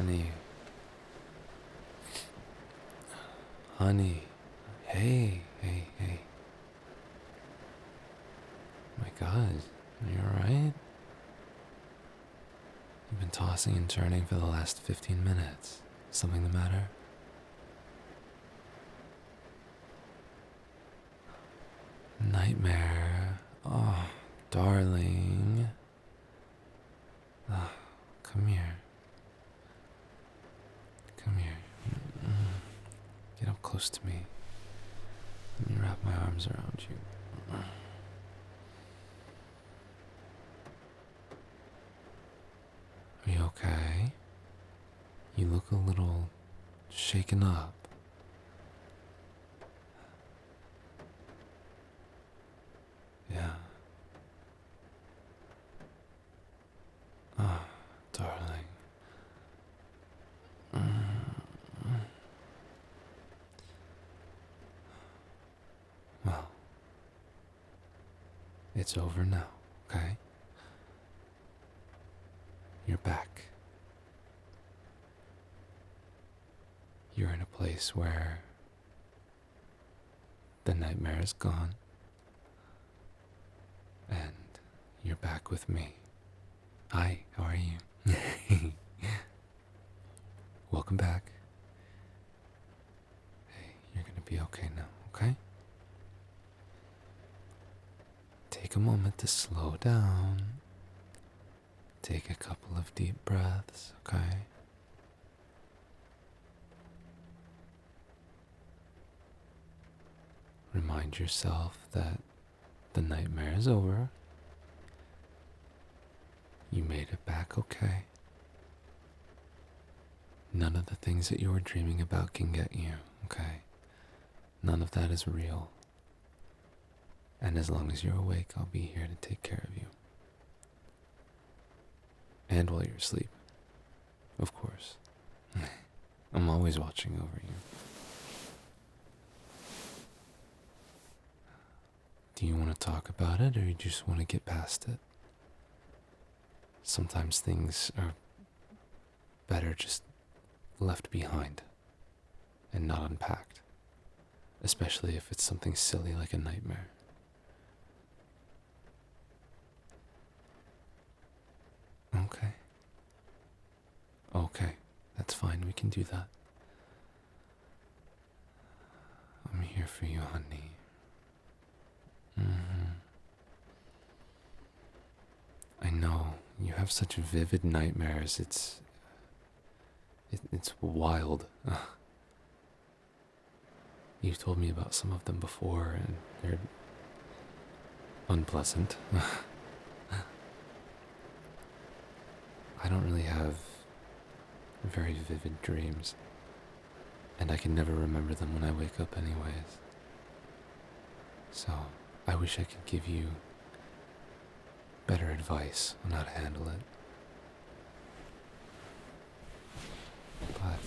honey. Honey. Hey, hey, hey. My God, are you alright? You've been tossing and turning for the last 15 minutes. Something the matter? Nightmare. Oh, darling. Oh, come here. Come here. Get up close to me. Let me wrap my arms around you. Are you okay? You look a little shaken up. Yeah. Oh, darling. Well, it's over now, okay? You're back. You're in a place where the nightmare is gone, and you're back with me. Hi, how are you? Welcome back. Hey, you're gonna be okay now, okay? Take a moment to slow down. Take a couple of deep breaths, okay? Remind yourself that the nightmare is over. You made it back okay. None of the things that you were dreaming about can get you, okay? None of that is real. And as long as you're awake, I'll be here to take care of you. And while you're asleep, of course. I'm always watching over you. Do you want to talk about it, or you just want to get past it? Sometimes things are better just left behind and not unpacked, especially if it's something silly like a nightmare. Okay. Okay, that's fine, we can do that. I'm here for you, honey. I know, you have such vivid nightmares, it's wild. You've told me about some of them before, and they're unpleasant. I don't really have very vivid dreams, and I can never remember them when I wake up anyways. So, I wish I could give you better advice on how to handle it. But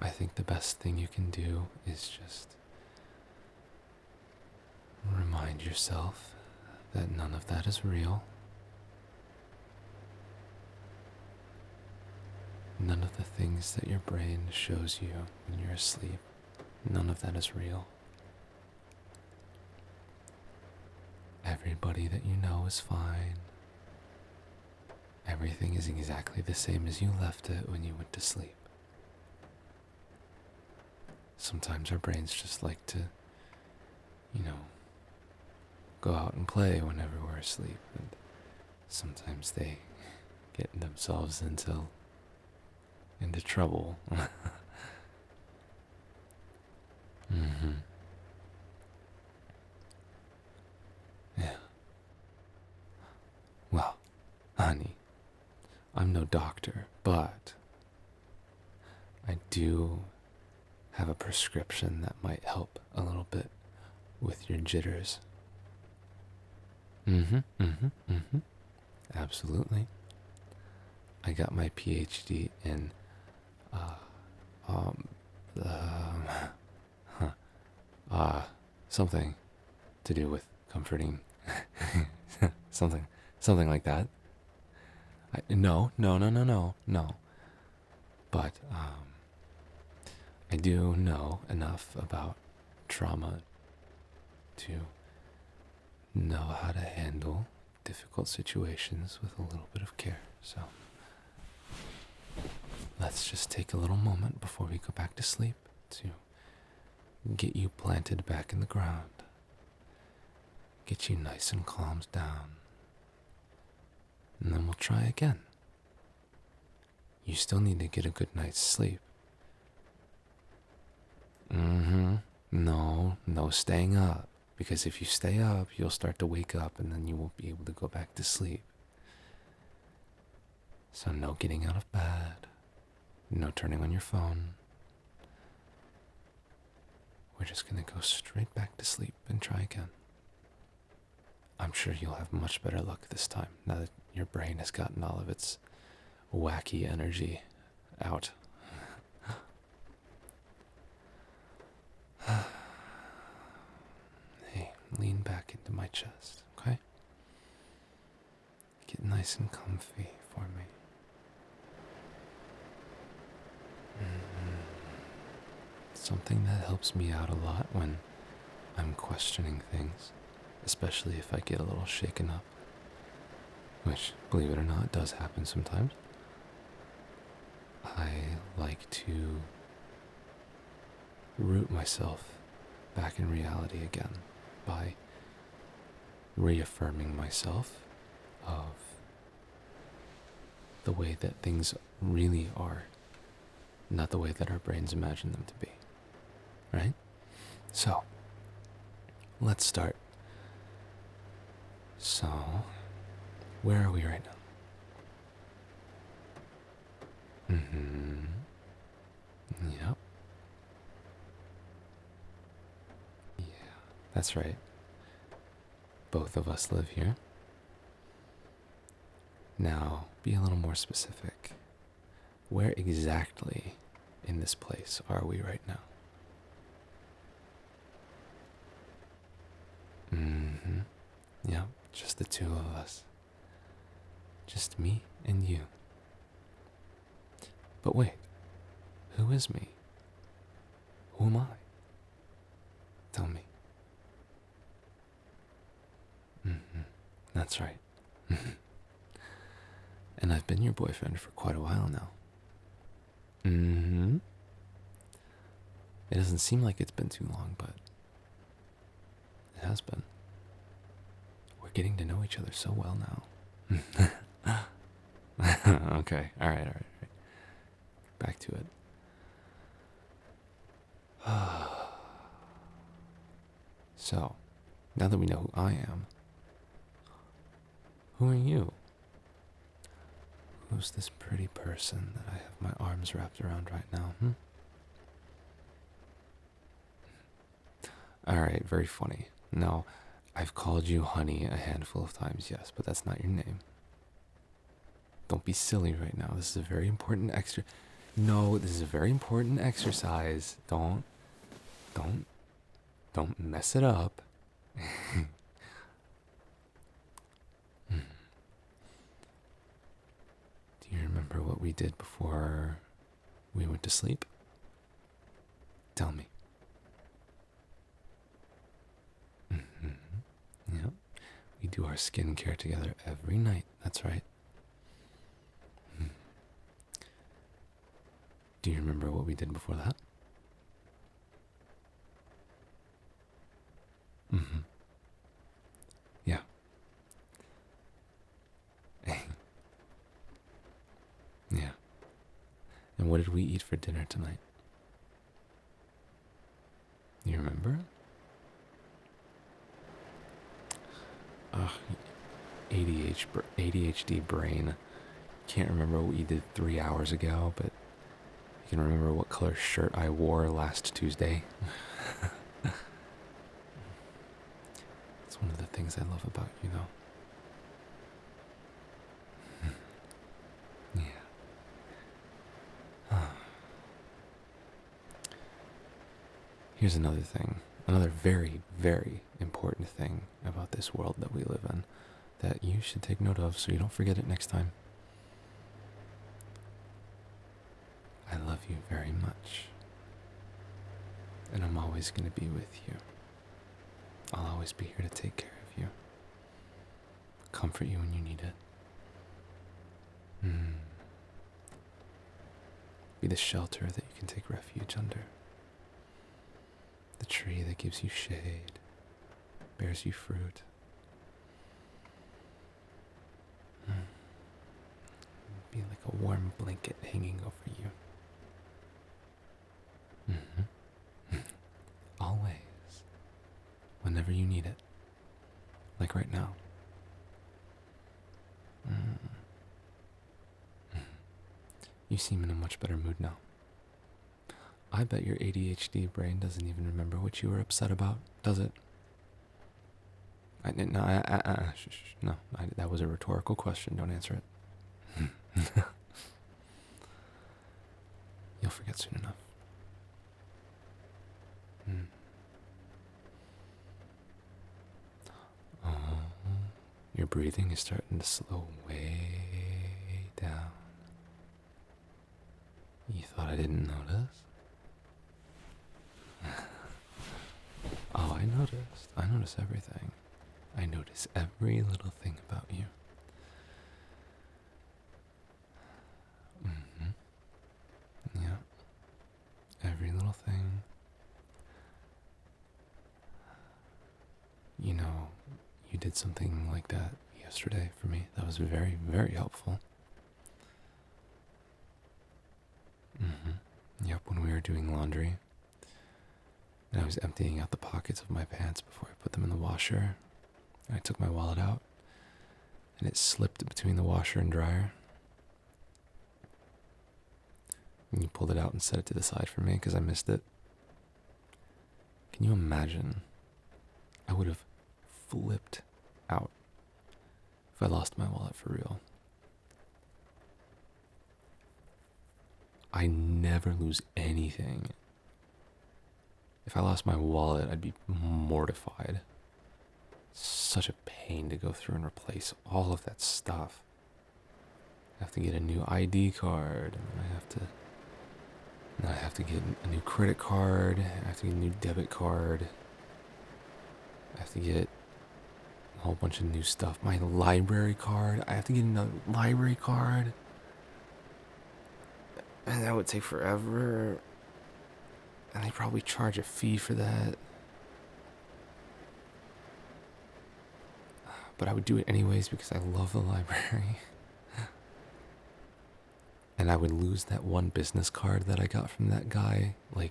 I think the best thing you can do is just remind yourself that none of that is real. None of the things that your brain shows you when you're asleep, none of that is real. Everybody that you know is fine. Everything is exactly the same as you left it when you went to sleep. Sometimes our brains just like to, go out and play whenever we're asleep, and sometimes they get themselves into trouble. Yeah. Well, honey, I'm no doctor, but I do have a prescription that might help a little bit with your jitters. Absolutely. I got my PhD in, something to do with comforting, something like that. No, no, no, no, no, no. But I do know enough about trauma to know how to handle difficult situations with a little bit of care. So let's just take a little moment before we go back to sleep to get you planted back in the ground, get you nice and calmed down, and then we'll try again. You still need to get a good night's sleep. No, no staying up. Because if you stay up, you'll start to wake up and then you won't be able to go back to sleep. So no getting out of bed, no turning on your phone. We're just going to go straight back to sleep and try again. I'm sure you'll have much better luck this time now that your brain has gotten all of its wacky energy out. Hey, lean back into my chest, okay? Get nice and comfy for me. Something that helps me out a lot when I'm questioning things, especially if I get a little shaken up, which, believe it or not, does happen sometimes. I like to root myself back in reality again by reaffirming myself of the way that things really are, not the way that our brains imagine them to be, right? So, let's start. So, where are we right now? Yep. Yeah, that's right. Both of us live here. Now, be a little more specific. Where exactly in this place are we right now? Yep, just the two of us. Just me and you. But wait, who is me? Who am I? Tell me. That's right. And I've been your boyfriend for quite a while now. It doesn't seem like it's been too long, but it has been. We're getting to know each other so well now. Okay, all right. Back to it. So, now that we know who I am, who are you? Who's this pretty person that I have my arms wrapped around right now? Alright, very funny. No, I've called you honey a handful of times, yes, but that's not your name. Don't be silly right now. This is a very important No, this is a very important exercise. Don't mess it up. Do you remember what we did before we went to sleep? Tell me. Yep. We do our skincare together every night. That's right. Do you remember what we did before that? Yeah. Yeah. And what did we eat for dinner tonight? You remember? Ugh, ADHD brain. Can't remember what we did 3 hours ago, but you can remember what color shirt I wore last Tuesday. It's one of the things I love about you, though. Yeah. Here's another thing. Another very, very important thing about this world that we live in that you should take note of so you don't forget it next time. love you very much. And I'm always going to be with you. I'll always be here to take care of you. Comfort you when you need it. Be the shelter that you can take refuge under. The tree that gives you shade, bears you fruit. Be like a warm blanket hanging over you. Always. Whenever you need it. Like right now. You seem in a much better mood now. I bet your ADHD brain doesn't even remember what you were upset about, does it? No, that was a rhetorical question. Don't answer it. You'll forget soon enough. Oh, your breathing is starting to slow way down. You thought I didn't notice? Oh, I noticed. I notice everything. I notice every little thing about you. Yeah. Every little thing. You know, you did something like that yesterday for me. That was very, very helpful. Yep, when we were doing laundry, and I was emptying out the pockets of my pants before I put them in the washer. I took my wallet out, and it slipped between the washer and dryer. And you pulled it out and set it to the side for me because I missed it. Can you imagine? I would have flipped out if I lost my wallet for real. I never lose anything. If I lost my wallet, I'd be mortified. Such a pain to go through and replace all of that stuff. I have to get a new ID card, and I have to get a new credit card, I have to get a new debit card. I have to get a whole bunch of new stuff. My library card, I have to get another library card. And that would take forever. And they probably charge a fee for that. But I would do it anyways because I love the library. And I would lose that one business card that I got from that guy like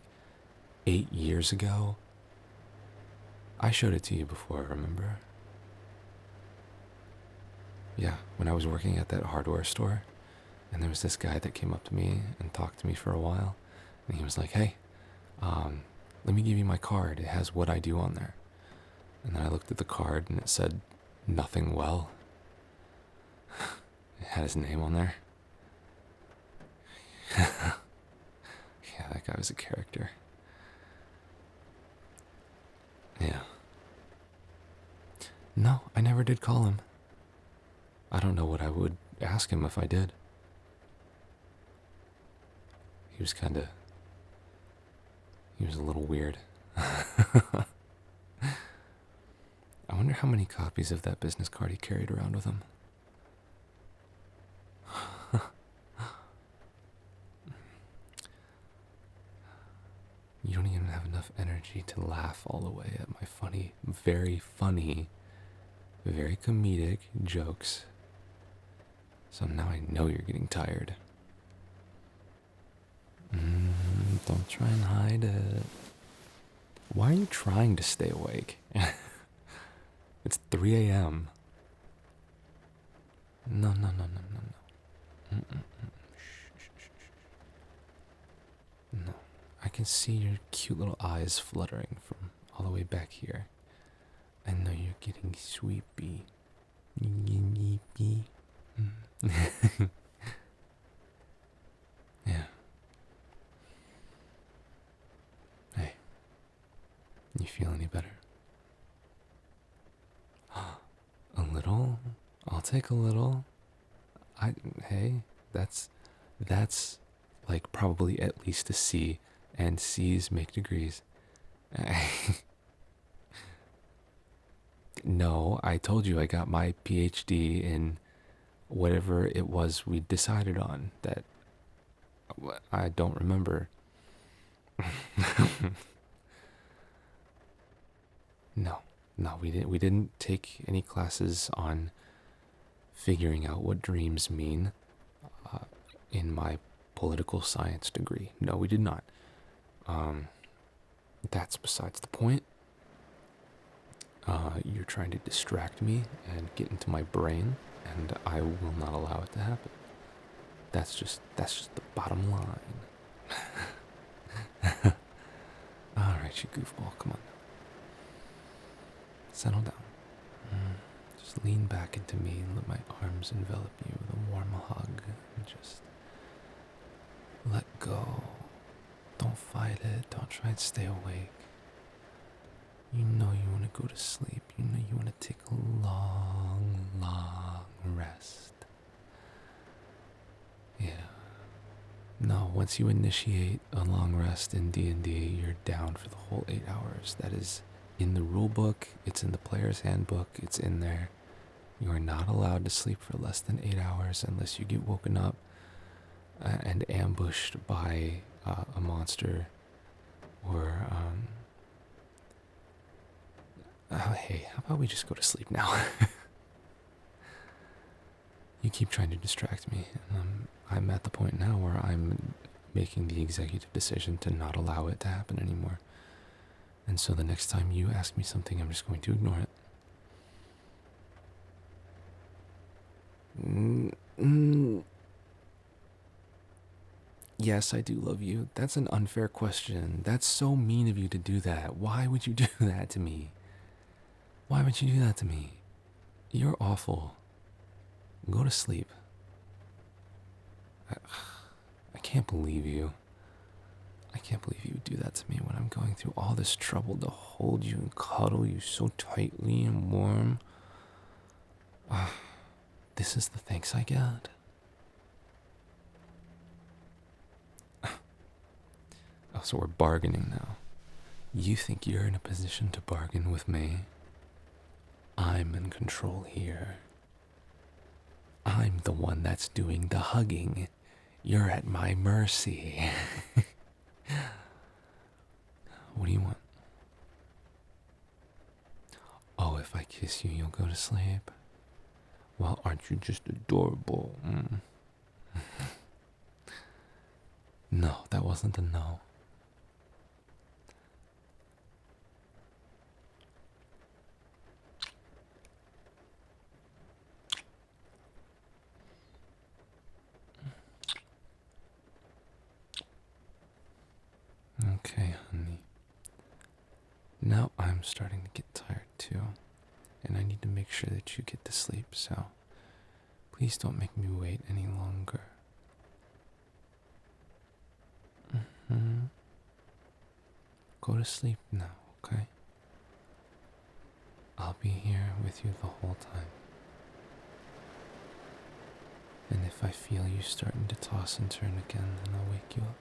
8 years ago. I showed it to you before, remember? Yeah, when I was working at that hardware store. And there was this guy that came up to me and talked to me for a while. And he was like, hey, let me give you my card. It has what I do on there. And then I looked at the card and it said, nothing well. It had his name on there. Yeah, that guy was a character. Yeah. No, I never did call him. I don't know what I would ask him if I did. He was a little weird. I wonder how many copies of that business card he carried around with him. You don't even have enough energy to laugh all the way at my very funny, very comedic jokes. So now I know you're getting tired. Don't try and hide it. Why are you trying to stay awake? It's 3 a.m. No. No. I can see your cute little eyes fluttering from all the way back here. I know you're getting sleepy. Yeah. Hey. You feel any better? A little? I'll take a little. Hey, that's like probably at least a C, and C's make degrees. No, I told you I got my PhD in whatever it was we decided on that I don't remember. No, no, we didn't take any classes on figuring out what dreams mean in my political science degree. No, we did not. That's besides the point. You're trying to distract me and get into my brain, and I will not allow it to happen. That's just the bottom line. All right, you goofball, come on. Settle down. Just lean back into me and let my arms envelop you with a warm hug, and just let go. Don't fight it. Don't try and stay awake. You know you want to go to sleep. You know you want to take a long, long rest. Yeah. No, once you initiate a long rest in D&D, you're down for the whole 8 hours. That is in the rule book. It's in the player's handbook. It's in there. You are not allowed to sleep for less than 8 hours unless you get woken up and ambushed by a monster or hey, how about we just go to sleep now? You keep trying to distract me, and I'm at the point now where I'm making the executive decision to not allow it to happen anymore. And so the next time you ask me something, I'm just going to ignore it. Yes, I do love you. That's an unfair question. That's so mean of you to do that. Why would you do that to me? Why would you do that to me? You're awful. Go to sleep. I can't believe you. I can't believe you would do that to me when I'm going through all this trouble to hold you and cuddle you so tightly and warm. This is the thanks I get. Oh, so we're bargaining now. You think you're in a position to bargain with me? I'm in control here. I'm the one that's doing the hugging. You're at my mercy. What do you want? Oh, if I kiss you, you'll go to sleep? Well, aren't you just adorable? No, that wasn't a no. Okay, honey. Now I'm starting to get tired too, and I need to make sure that you get to sleep, so please don't make me wait any longer. Go to sleep now, okay? I'll be here with you the whole time. And if I feel you starting to toss and turn again, then I'll wake you up.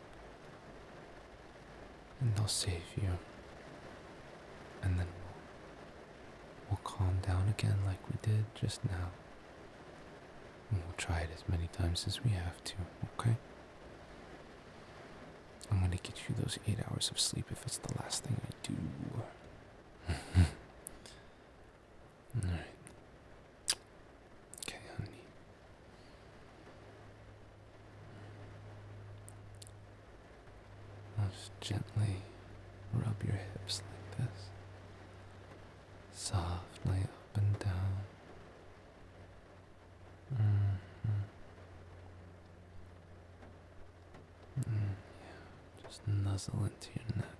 And I'll save you. And then we'll calm down again like we did just now. And we'll try it as many times as we have to, okay? I'm gonna get you those 8 hours of sleep if it's the last thing I do. Alright. Okay, honey. I'll just gently rub your hips like this. Softly up and down. Yeah, just nuzzle into your neck.